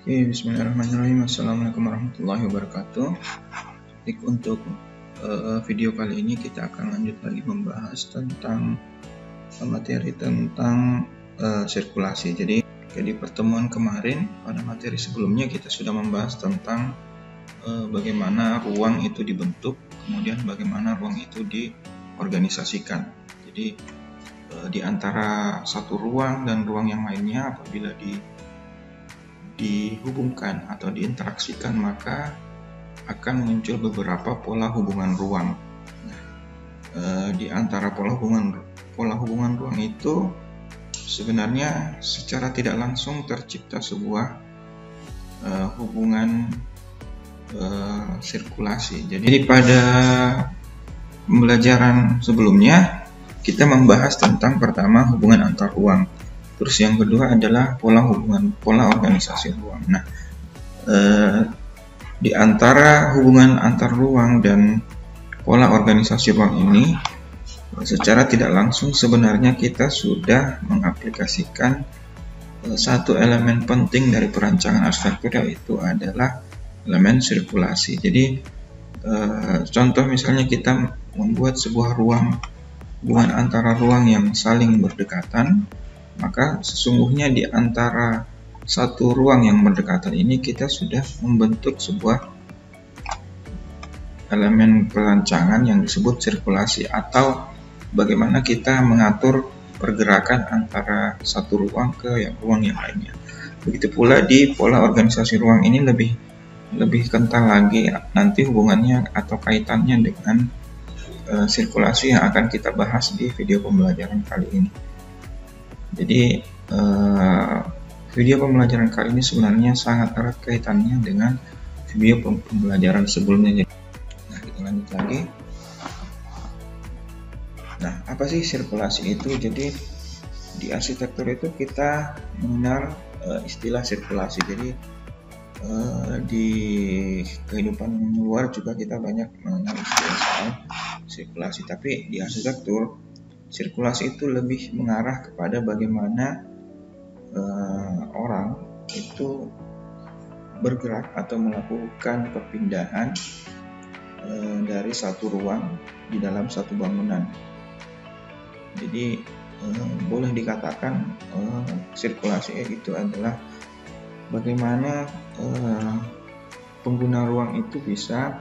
Oke, bismillahirrahmanirrahim. Assalamualaikum warahmatullahi wabarakatuh. Untuk video kali ini kita akan lanjut lagi membahas tentang materi tentang sirkulasi. Jadi di pertemuan kemarin pada materi sebelumnya kita sudah membahas tentang bagaimana ruang itu dibentuk, kemudian bagaimana ruang itu diorganisasikan. Jadi di antara satu ruang dan ruang yang lainnya apabila dihubungkan atau diinteraksikan maka akan muncul beberapa pola hubungan ruang. Di antara pola hubungan ruang itu sebenarnya secara tidak langsung tercipta sebuah hubungan sirkulasi. Jadi pada pembelajaran sebelumnya kita membahas tentang pertama hubungan antar ruang. Terus yang kedua adalah pola organisasi ruang. Nah, di antara hubungan antar ruang dan pola organisasi ruang ini, secara tidak langsung sebenarnya kita sudah mengaplikasikan satu elemen penting dari perancangan arsitektur, yaitu adalah elemen sirkulasi. Jadi, contoh misalnya kita membuat sebuah hubungan antara ruang yang saling berdekatan, maka sesungguhnya di antara satu ruang yang berdekatan ini kita sudah membentuk sebuah elemen perancangan yang disebut sirkulasi, atau bagaimana kita mengatur pergerakan antara satu ruang ke ruang yang lainnya. Begitu pula di pola organisasi ruang ini lebih kental lagi nanti hubungannya atau kaitannya dengan sirkulasi yang akan kita bahas di video pembelajaran kali ini. Jadi video pembelajaran kali ini sebenarnya sangat erat kaitannya dengan video pembelajaran sebelumnya. Nah, kita lanjut lagi. Nah, apa sih sirkulasi itu? Jadi di arsitektur itu kita mengenal istilah sirkulasi. Jadi di kehidupan luar juga kita banyak mengenal istilah soal sirkulasi. Tapi di arsitektur, sirkulasi itu lebih mengarah kepada bagaimana orang itu bergerak atau melakukan perpindahan dari satu ruang di dalam satu bangunan. Jadi boleh dikatakan sirkulasi itu adalah bagaimana pengguna ruang itu bisa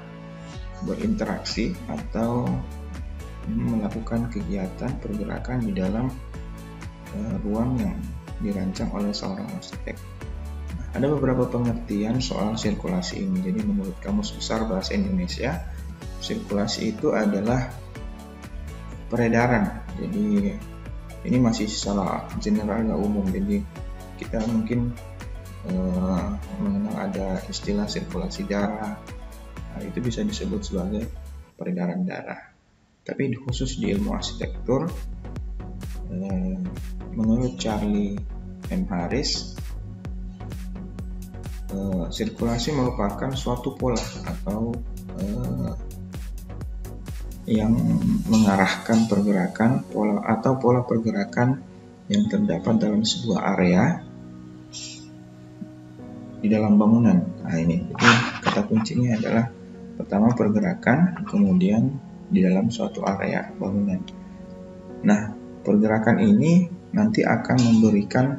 berinteraksi atau melakukan kegiatan pergerakan di dalam ruang yang dirancang oleh seorang arsitek. Nah, ada beberapa pengertian soal sirkulasi ini. Jadi menurut Kamus Besar Bahasa Indonesia, sirkulasi itu adalah peredaran. Jadi ini masih secara general, nggak umum. Jadi kita mungkin mengenal ada istilah sirkulasi darah. Nah, itu bisa disebut sebagai peredaran darah. Tapi khusus di ilmu arsitektur, menurut Charlie M. Harris, sirkulasi merupakan suatu pola atau yang mengarahkan pergerakan pola pergerakan yang terdapat dalam sebuah area di dalam bangunan. Nah, ini jadi kata kuncinya adalah pertama pergerakan, kemudian di dalam suatu area bangunan. Nah, pergerakan ini nanti akan memberikan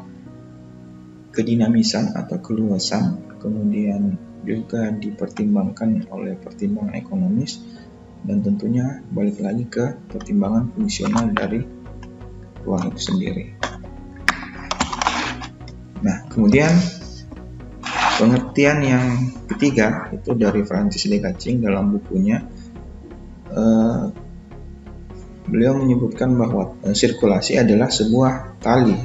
kedinamisan atau keluasan, kemudian juga dipertimbangkan oleh pertimbangan ekonomis, dan tentunya balik lagi ke pertimbangan fungsional dari ruang itu sendiri. Nah, kemudian pengertian yang ketiga itu dari Francis de Kaching dalam bukunya. Beliau menyebutkan bahwa sirkulasi adalah sebuah tali.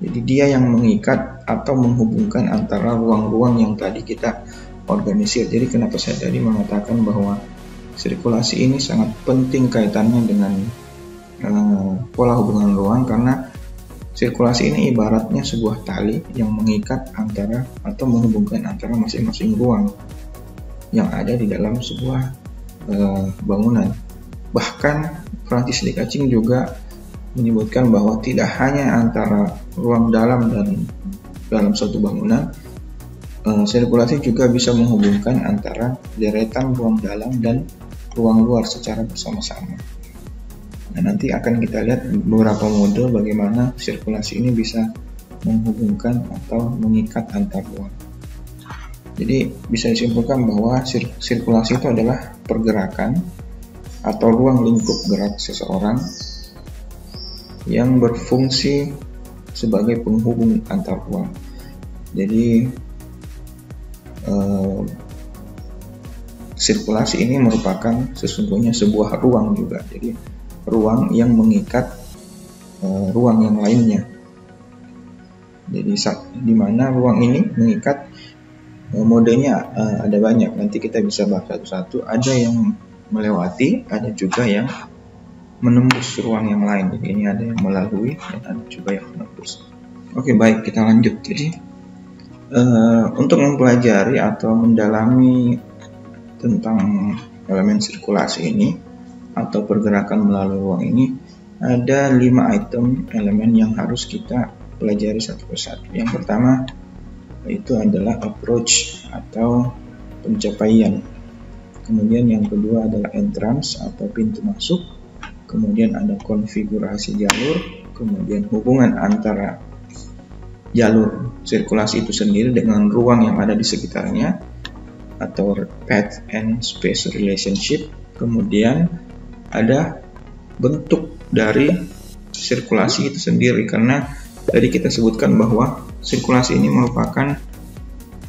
Jadi dia yang mengikat atau menghubungkan antara ruang-ruang yang tadi kita organisir. Jadi kenapa saya tadi mengatakan bahwa sirkulasi ini sangat penting kaitannya dengan pola hubungan ruang, karena sirkulasi ini ibaratnya sebuah tali yang mengikat antara atau menghubungkan antara masing-masing ruang yang ada di dalam sebuah bangunan. Bahkan Francis de Kaching juga menyebutkan bahwa tidak hanya antara ruang dalam dan dalam suatu bangunan, Sirkulasi juga bisa menghubungkan antara deretan ruang dalam dan ruang luar secara bersama-sama. Nah, nanti akan kita lihat beberapa mode bagaimana sirkulasi ini bisa menghubungkan atau mengikat antar ruang. Jadi bisa disimpulkan bahwa sirkulasi itu adalah pergerakan atau ruang lingkup gerak seseorang yang berfungsi sebagai penghubung antar ruang. Jadi sirkulasi ini merupakan sesungguhnya sebuah ruang juga. Jadi ruang yang mengikat ruang yang lainnya. Jadi di mana ruang ini mengikat, modenya ada banyak. Nanti kita bisa bahas satu-satu. Ada yang melewati, ada juga yang menembus ruang yang lain. Jadi ini ada yang melalui dan ada juga yang menembus. Oke, baik, kita lanjut. Jadi untuk mempelajari atau mendalami tentang elemen sirkulasi ini atau pergerakan melalui ruang ini, ada 5 item elemen yang harus kita pelajari satu persatu. Yang pertama itu adalah approach atau pencapaian. Kemudian yang kedua adalah entrance atau pintu masuk. Kemudian ada konfigurasi jalur. Kemudian hubungan antara jalur sirkulasi itu sendiri dengan ruang yang ada di sekitarnya atau path and space relationship. Kemudian ada bentuk dari sirkulasi itu sendiri, karena tadi kita sebutkan bahwa sirkulasi ini merupakan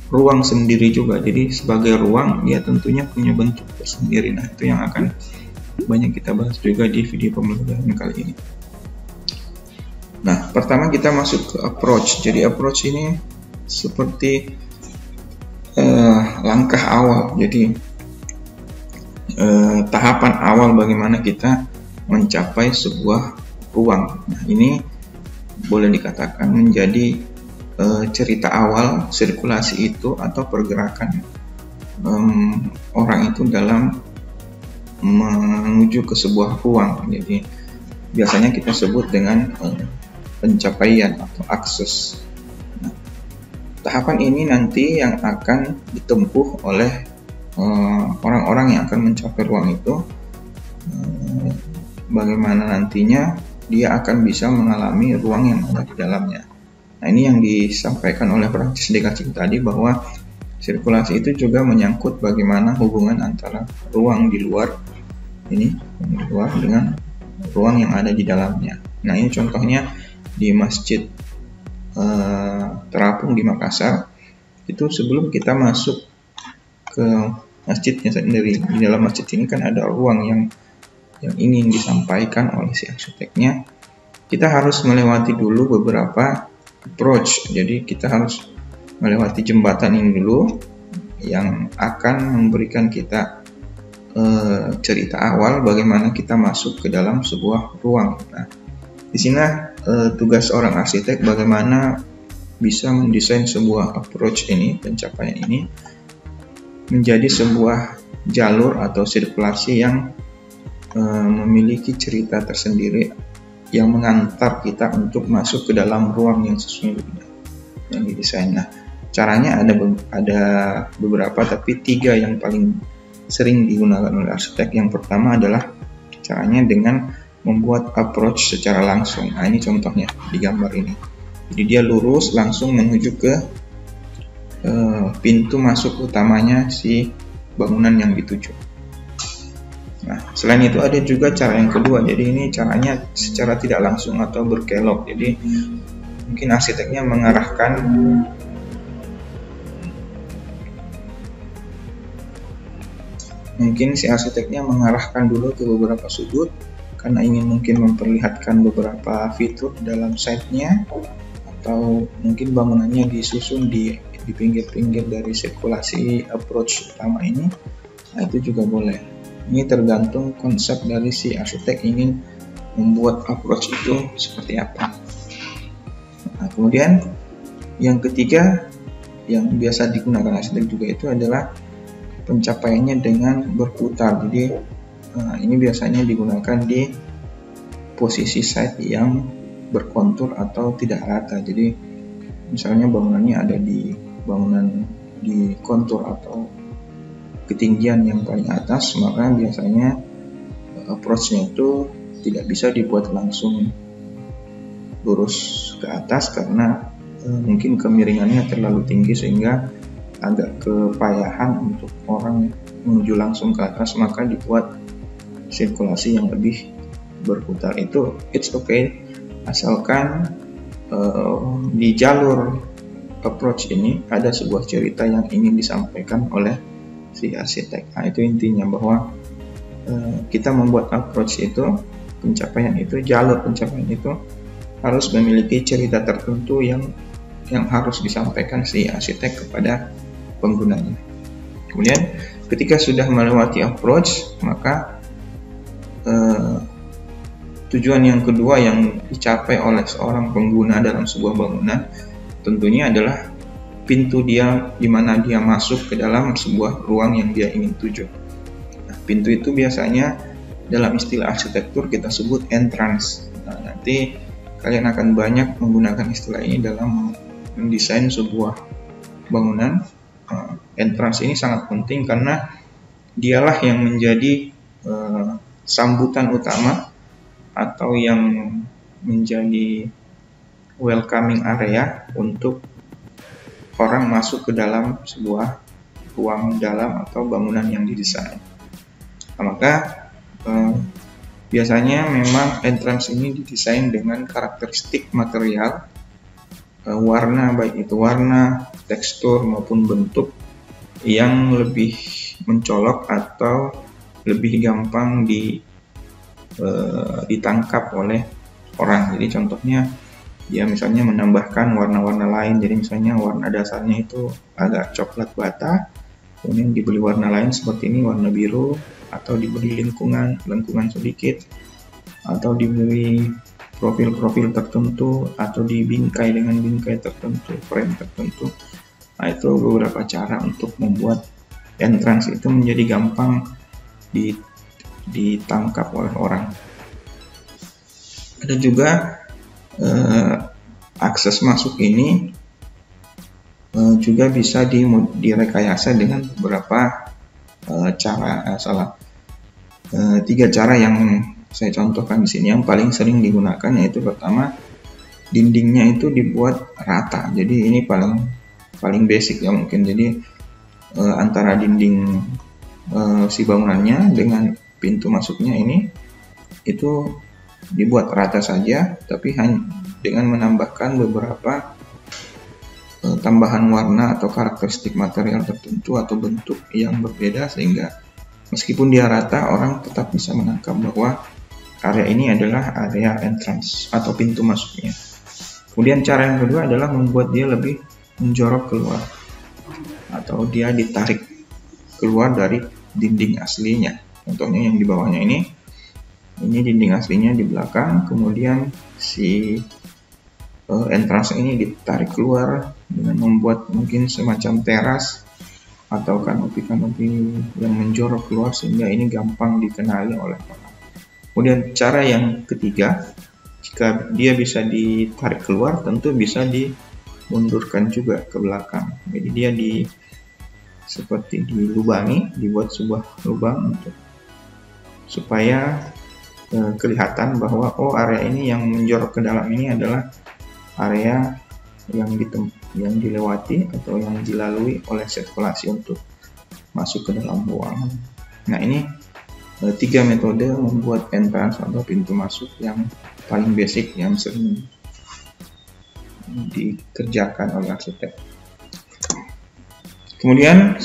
ruang sendiri juga. Jadi sebagai ruang dia tentunya punya bentuk tersendiri. Nah, itu yang akan banyak kita bahas juga di video pembelajaran kali ini. Nah, pertama kita masuk ke approach. Jadi approach ini seperti langkah awal. Jadi tahapan awal bagaimana kita mencapai sebuah ruang. Nah, ini boleh dikatakan menjadi cerita awal sirkulasi itu atau pergerakan orang itu dalam menuju ke sebuah ruang. Jadi biasanya kita sebut dengan pencapaian atau akses. Nah, tahapan ini nanti yang akan ditempuh oleh orang-orang yang akan mencapai ruang itu. Bagaimana nantinya dia akan bisa mengalami ruang yang ada di dalamnya. Nah, ini yang disampaikan oleh Francis Descartes tadi, bahwa sirkulasi itu juga menyangkut bagaimana hubungan antara ruang di luar dengan ruang yang ada di dalamnya. Nah, ini contohnya di Masjid Terapung di Makassar. Itu sebelum kita masuk ke masjidnya sendiri, di dalam masjid ini kan ada ruang yang ingin disampaikan oleh si arsiteknya. Kita harus melewati dulu beberapa approach. Jadi kita harus melewati jembatan ini dulu yang akan memberikan kita cerita awal bagaimana kita masuk ke dalam sebuah ruang. Nah, di sini tugas orang arsitek bagaimana bisa mendesain sebuah approach ini, pencapaian ini menjadi sebuah jalur atau sirkulasi yang memiliki cerita tersendiri yang mengantar kita untuk masuk ke dalam ruang yang sesungguhnya yang didesain. Nah, caranya ada beberapa, tapi 3 yang paling sering digunakan oleh arsitek. Yang pertama adalah caranya dengan membuat approach secara langsung. Nah, ini contohnya di gambar ini. Jadi dia lurus langsung menuju ke pintu masuk utamanya si bangunan yang dituju. Nah, selain itu ada juga cara yang kedua. Jadi ini caranya secara tidak langsung atau berkelok. Jadi mungkin arsiteknya mengarahkan dulu ke beberapa sudut karena ingin mungkin memperlihatkan beberapa fitur dalam site-nya, atau mungkin bangunannya disusun di pinggir-pinggir dari sirkulasi approach utama ini. Nah, itu juga boleh. Ini tergantung konsep dari si arsitek ingin membuat approach itu seperti apa. Nah, kemudian yang ketiga yang biasa digunakan arsitek juga itu adalah pencapaiannya dengan berputar. Jadi ini biasanya digunakan di posisi site yang berkontur atau tidak rata. Jadi misalnya bangunannya ada di bangunan di kontur atau ketinggian yang paling atas, maka biasanya approach-nya itu tidak bisa dibuat langsung lurus ke atas karena mungkin kemiringannya terlalu tinggi sehingga agak kepayahan untuk orang menuju langsung ke atas, maka dibuat sirkulasi yang lebih berputar. Itu it's okay, asalkan di jalur approach ini ada sebuah cerita yang ingin disampaikan oleh si arsitek. Nah, itu intinya, bahwa kita membuat approach itu, pencapaian itu, jalur pencapaian itu harus memiliki cerita tertentu yang harus disampaikan si arsitek kepada penggunanya. Kemudian ketika sudah melewati approach, maka tujuan yang kedua yang dicapai oleh seorang pengguna dalam sebuah bangunan tentunya adalah pintu dia, di mana dia masuk ke dalam sebuah ruang yang dia ingin tuju. Nah, pintu itu biasanya dalam istilah arsitektur kita sebut entrance. Nah, nanti kalian akan banyak menggunakan istilah ini dalam mendesain sebuah bangunan. Entrance ini sangat penting karena dialah yang menjadi sambutan utama atau yang menjadi welcoming area untuk orang masuk ke dalam sebuah ruang dalam atau bangunan yang didesain. Nah, maka biasanya memang entrance ini didesain dengan karakteristik material, warna, baik itu warna, tekstur maupun bentuk yang lebih mencolok atau lebih gampang ditangkap oleh orang. Jadi contohnya dia misalnya menambahkan warna-warna lain, jadi misalnya warna dasarnya itu agak coklat bata, kemudian diberi warna lain seperti ini, warna biru, atau diberi lengkungan sedikit, atau diberi profil-profil tertentu, atau dibingkai dengan bingkai tertentu, frame tertentu. Nah, itu beberapa cara untuk membuat entrance itu menjadi gampang ditangkap oleh orang. Ada juga akses masuk ini juga bisa direkayasa dengan beberapa tiga cara yang saya contohkan di sini. Yang paling sering digunakan yaitu pertama, dindingnya itu dibuat rata. Jadi ini paling basic ya mungkin. Jadi antara dinding si bangunannya dengan pintu masuknya ini itu dibuat rata saja, tapi hanya dengan menambahkan beberapa tambahan warna atau karakteristik material tertentu atau bentuk yang berbeda, sehingga meskipun dia rata, orang tetap bisa menangkap bahwa area ini adalah area entrance atau pintu masuknya. Kemudian cara yang kedua adalah membuat dia lebih menjorok keluar atau dia ditarik keluar dari dinding aslinya. Contohnya yang di bawahnya ini dinding aslinya di belakang, kemudian si entrance ini ditarik keluar dengan membuat mungkin semacam teras atau kanopi yang menjorok keluar sehingga ini gampang dikenali oleh orang. Kemudian cara yang ketiga, jika dia bisa ditarik keluar, tentu bisa dimundurkan juga ke belakang. Jadi dia seperti dilubangi, dibuat sebuah lubang supaya kelihatan bahwa area ini yang menjorok ke dalam ini adalah area yang dilewati atau yang dilalui oleh sirkulasi untuk masuk ke dalam ruangan. Nah, ini 3 metode membuat entrance atau pintu masuk yang paling basic yang sering dikerjakan oleh arsitek. Kemudian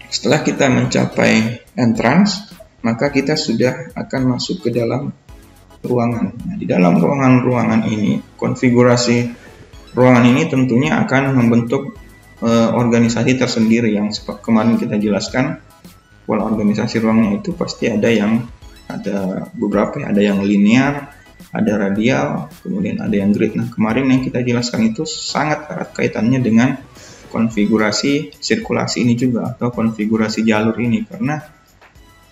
setelah kita mencapai entrance, maka kita sudah akan masuk ke dalam ruangan. Nah, di dalam ruangan ini, konfigurasi ruangan ini tentunya akan membentuk organisasi tersendiri yang kemarin kita jelaskan. Pola organisasi ruangnya itu pasti ada beberapa, ada yang linear, ada radial, kemudian ada yang grid. Nah, kemarin yang kita jelaskan itu sangat erat kaitannya dengan konfigurasi sirkulasi ini juga, atau konfigurasi jalur ini, karena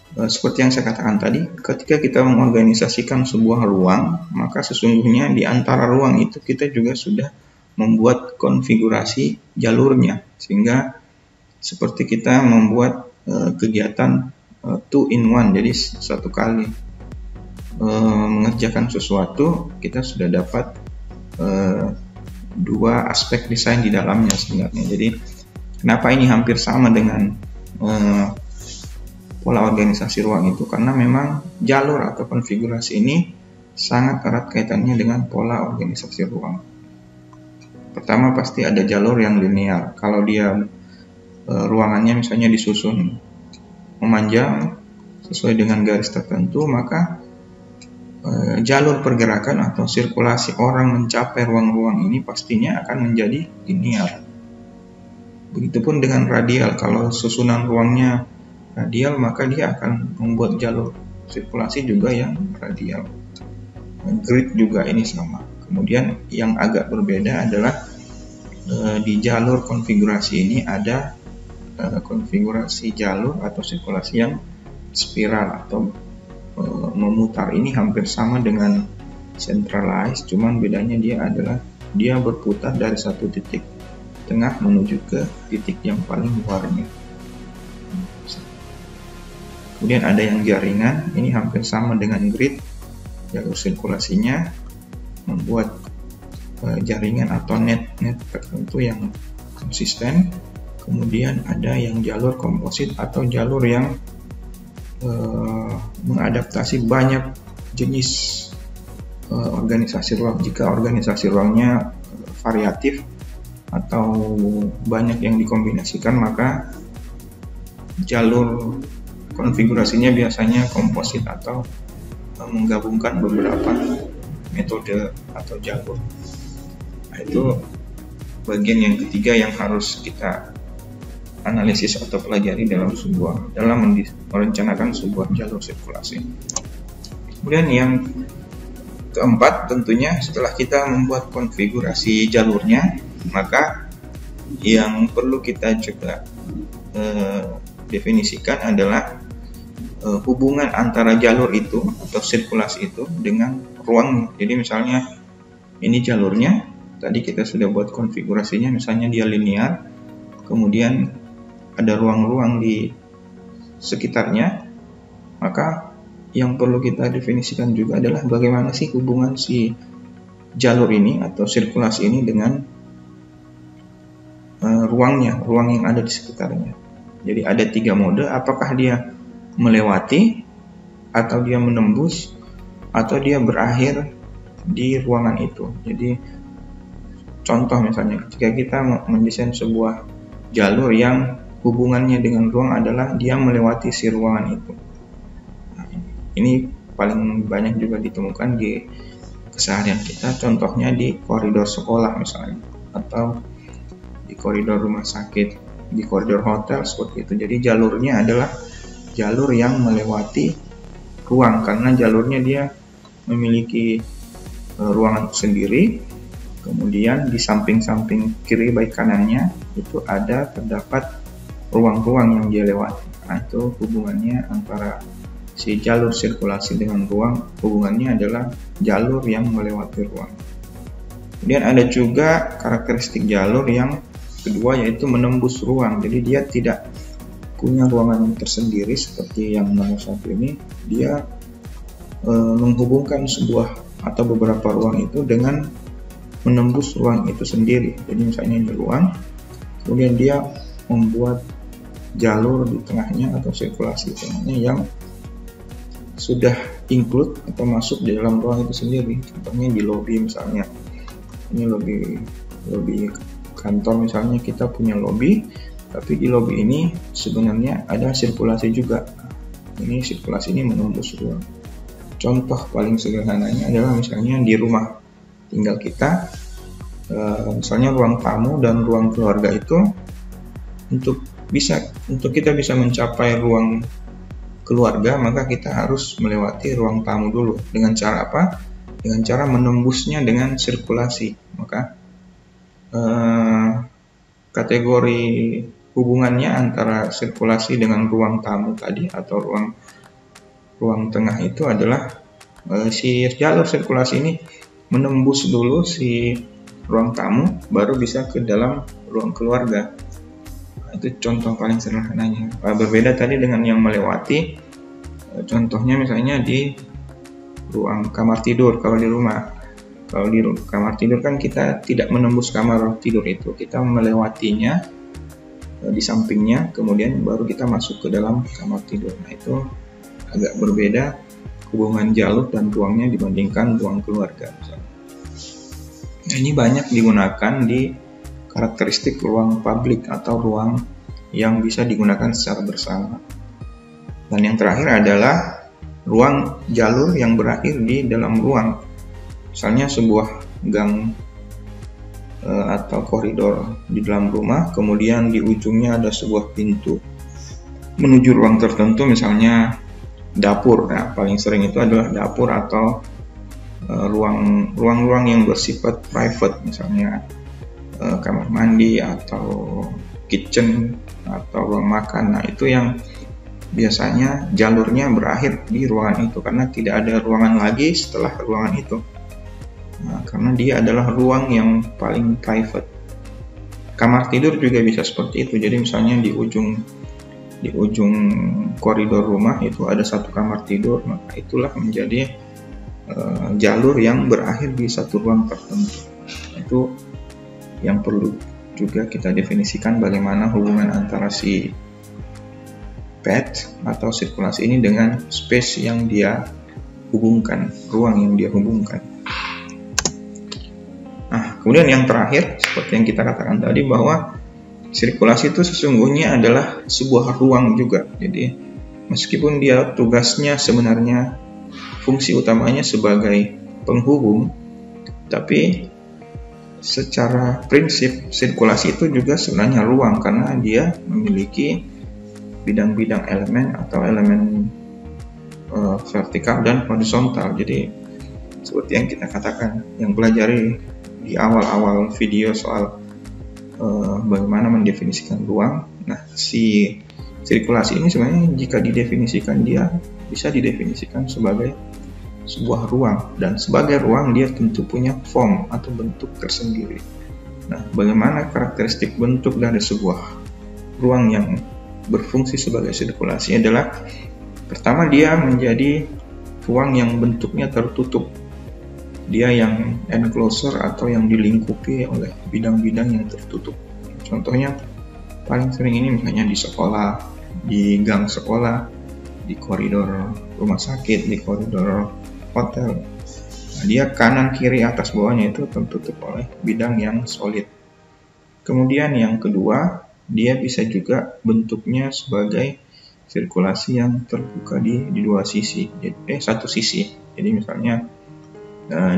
seperti yang saya katakan tadi, ketika kita mengorganisasikan sebuah ruang, maka sesungguhnya di antara ruang itu kita juga sudah membuat konfigurasi jalurnya, sehingga seperti kita membuat kegiatan 2 in 1, jadi satu kali mengerjakan sesuatu kita sudah dapat dua aspek desain di dalamnya sebenarnya. Jadi kenapa ini hampir sama dengan pola organisasi ruang itu, karena memang jalur atau konfigurasi ini sangat erat kaitannya dengan pola organisasi ruang. Pertama pasti ada jalur yang linear. Kalau dia ruangannya misalnya disusun memanjang sesuai dengan garis tertentu, maka jalur pergerakan atau sirkulasi orang mencapai ruang-ruang ini pastinya akan menjadi linear. Begitupun dengan radial. Kalau susunan ruangnya radial, maka dia akan membuat jalur sirkulasi juga yang radial. Grid juga ini sama. Kemudian yang agak berbeda adalah di jalur konfigurasi ini ada konfigurasi jalur atau sirkulasi yang spiral atau memutar. Ini hampir sama dengan centralized, cuman bedanya dia berputar dari satu titik tengah menuju ke titik yang paling luarnya. Kemudian ada yang jaringan, ini hampir sama dengan grid. Jalur sirkulasinya membuat jaringan atau net tertentu yang konsisten. Kemudian ada yang jalur komposit atau jalur yang mengadaptasi banyak jenis organisasi ruang. Jika organisasi ruangnya variatif atau banyak yang dikombinasikan, maka jalur konfigurasinya biasanya komposit atau menggabungkan beberapa metode atau jalur. Nah, itu bagian yang ketiga yang harus kita analisis atau pelajari dalam merencanakan sebuah jalur sirkulasi. Kemudian yang keempat, tentunya setelah kita membuat konfigurasi jalurnya, maka yang perlu kita juga definisikan adalah hubungan antara jalur itu atau sirkulasi itu dengan ruang. Jadi misalnya ini jalurnya, tadi kita sudah buat konfigurasinya, misalnya dia linear, kemudian ada ruang-ruang di sekitarnya, maka yang perlu kita definisikan juga adalah bagaimana sih hubungan si jalur ini atau sirkulasi ini dengan ruang yang ada di sekitarnya. Jadi ada 3 mode, apakah dia melewati, atau dia menembus, atau dia berakhir di ruangan itu. Jadi contoh misalnya ketika kita mendesain sebuah jalur yang hubungannya dengan ruang adalah dia melewati si ruangan itu. Nah, ini paling banyak juga ditemukan di keseharian kita, contohnya di koridor sekolah misalnya, atau di koridor rumah sakit, di koridor hotel seperti itu. Jadi jalurnya adalah jalur yang melewati ruang, karena jalurnya dia memiliki ruangan sendiri. Kemudian di samping-samping kiri baik kanannya itu terdapat ruang-ruang yang dia lewati. Nah, itu hubungannya antara si jalur sirkulasi dengan ruang, hubungannya adalah jalur yang melewati ruang. Kemudian ada juga karakteristik jalur yang kedua, yaitu menembus ruang. Jadi dia tidak punya ruangan tersendiri seperti yang nomor 1 ini. Dia menghubungkan sebuah atau beberapa ruang itu dengan menembus ruang itu sendiri. Jadi misalnya ini ruang, kemudian dia membuat jalur di tengahnya atau sirkulasi tengahnya yang sudah include atau masuk di dalam ruang itu sendiri. Contohnya di lobi misalnya, ini lobi kantor misalnya, kita punya lobi, tapi di lobi ini sebenarnya ada sirkulasi juga. Ini sirkulasi ini menembus ruang. Contoh paling sederhananya adalah misalnya di rumah tinggal kita, misalnya ruang tamu dan ruang keluarga itu, untuk kita bisa mencapai ruang keluarga, maka kita harus melewati ruang tamu dulu. Dengan cara apa? Dengan cara menembusnya dengan sirkulasi. Maka kategori hubungannya antara sirkulasi dengan ruang tamu tadi atau ruang tengah itu adalah si jalur sirkulasi ini menembus dulu si ruang tamu, baru bisa ke dalam ruang keluarga. Itu contoh paling sederhananya. Berbeda tadi dengan yang melewati, contohnya misalnya di ruang kamar tidur. Kalau di kamar tidur kan kita tidak menembus kamar tidur itu, kita melewatinya di sampingnya, kemudian baru kita masuk ke dalam kamar tidur. Nah, itu agak berbeda hubungan jalur dan ruangnya dibandingkan ruang keluarga. Nah, ini banyak digunakan di karakteristik ruang publik atau ruang yang bisa digunakan secara bersama. Dan yang terakhir adalah ruang jalur yang berakhir di dalam ruang. Misalnya sebuah gang atau koridor di dalam rumah, kemudian di ujungnya ada sebuah pintu menuju ruang tertentu, misalnya dapur. Nah, paling sering itu adalah dapur atau ruang-ruang yang bersifat private, misalnya kamar mandi atau kitchen atau ruang makan. Nah, itu yang biasanya jalurnya berakhir di ruangan itu karena tidak ada ruangan lagi setelah ruangan itu. Nah, karena dia adalah ruang yang paling private. Kamar tidur juga bisa seperti itu. Jadi misalnya di ujung koridor rumah itu ada satu kamar tidur, maka itulah menjadi jalur yang berakhir di satu ruang tertentu. Itu yang perlu juga kita definisikan, bagaimana hubungan antara si path atau sirkulasi ini dengan space yang dia hubungkan, ruang yang dia hubungkan. Nah, kemudian yang terakhir, seperti yang kita katakan tadi, bahwa sirkulasi itu sesungguhnya adalah sebuah ruang juga. Jadi meskipun dia tugasnya sebenarnya fungsi utamanya sebagai penghubung, tapi secara prinsip sirkulasi itu juga sebenarnya ruang karena dia memiliki bidang-bidang elemen atau elemen vertikal dan horizontal. Jadi seperti yang kita katakan, yang pelajari di awal-awal video soal bagaimana mendefinisikan ruang. Nah, si sirkulasi ini sebenarnya jika didefinisikan, dia bisa didefinisikan sebagai sebuah ruang, dan sebagai ruang dia tentu punya form atau bentuk tersendiri. Nah, bagaimana karakteristik bentuk dari sebuah ruang yang berfungsi sebagai sirkulasi adalah, pertama, dia menjadi ruang yang bentuknya tertutup. Dia yang enclosure atau yang dilingkupi oleh bidang-bidang yang tertutup. Contohnya paling sering ini misalnya di sekolah, di gang sekolah, di koridor rumah sakit, di koridor hotel. Nah, dia kanan, kiri, atas, bawahnya itu tertutup oleh bidang yang solid. Kemudian yang kedua, dia bisa juga bentuknya sebagai sirkulasi yang terbuka di dua sisi, satu sisi. Jadi misalnya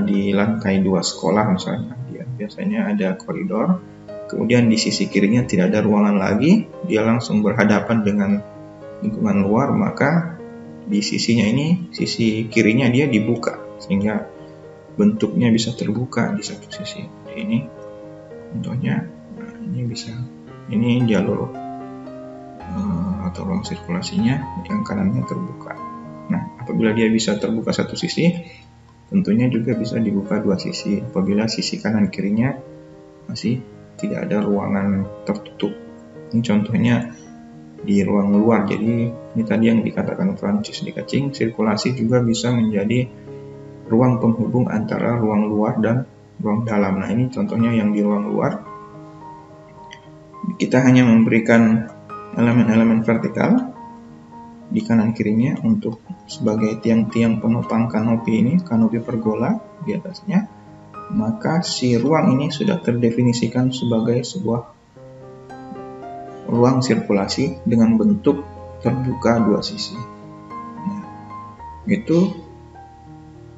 di lantai 2 sekolah misalnya, dia biasanya ada koridor, kemudian di sisi kirinya tidak ada ruangan lagi, dia langsung berhadapan dengan lingkungan luar, maka di sisinya ini, sisi kirinya dia dibuka sehingga bentuknya bisa terbuka di satu sisi. Ini contohnya, ini jalur atau ruang sirkulasinya, yang kanannya terbuka. Nah, apabila dia bisa terbuka satu sisi, tentunya juga bisa dibuka dua sisi apabila sisi kanan kirinya masih tidak ada ruangan tertutup. Ini contohnya di ruang luar. Jadi ini tadi yang dikatakan Francis de Kaching, sirkulasi juga bisa menjadi ruang penghubung antara ruang luar dan ruang dalam. Nah, ini contohnya yang di ruang luar. Kita hanya memberikan elemen-elemen vertikal di kanan kirinya untuk sebagai tiang-tiang penopang kanopi pergola di atasnya, maka si ruang ini sudah terdefinisikan sebagai sebuah ruang sirkulasi dengan bentuk terbuka dua sisi. Nah, itu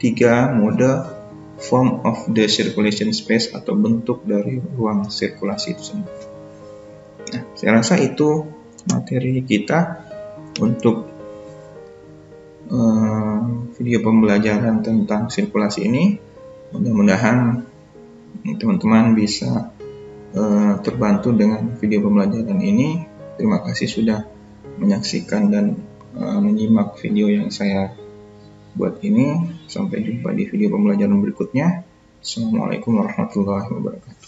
3 mode form of the circulation space atau bentuk dari ruang sirkulasi itu sendiri. Nah, saya rasa itu materi kita untuk video pembelajaran tentang sirkulasi ini. Mudah-mudahan teman-teman bisa terbantu dengan video pembelajaran ini. Terima kasih sudah menyaksikan dan menyimak video yang saya buat ini. Sampai jumpa di video pembelajaran berikutnya. Assalamualaikum warahmatullahi wabarakatuh.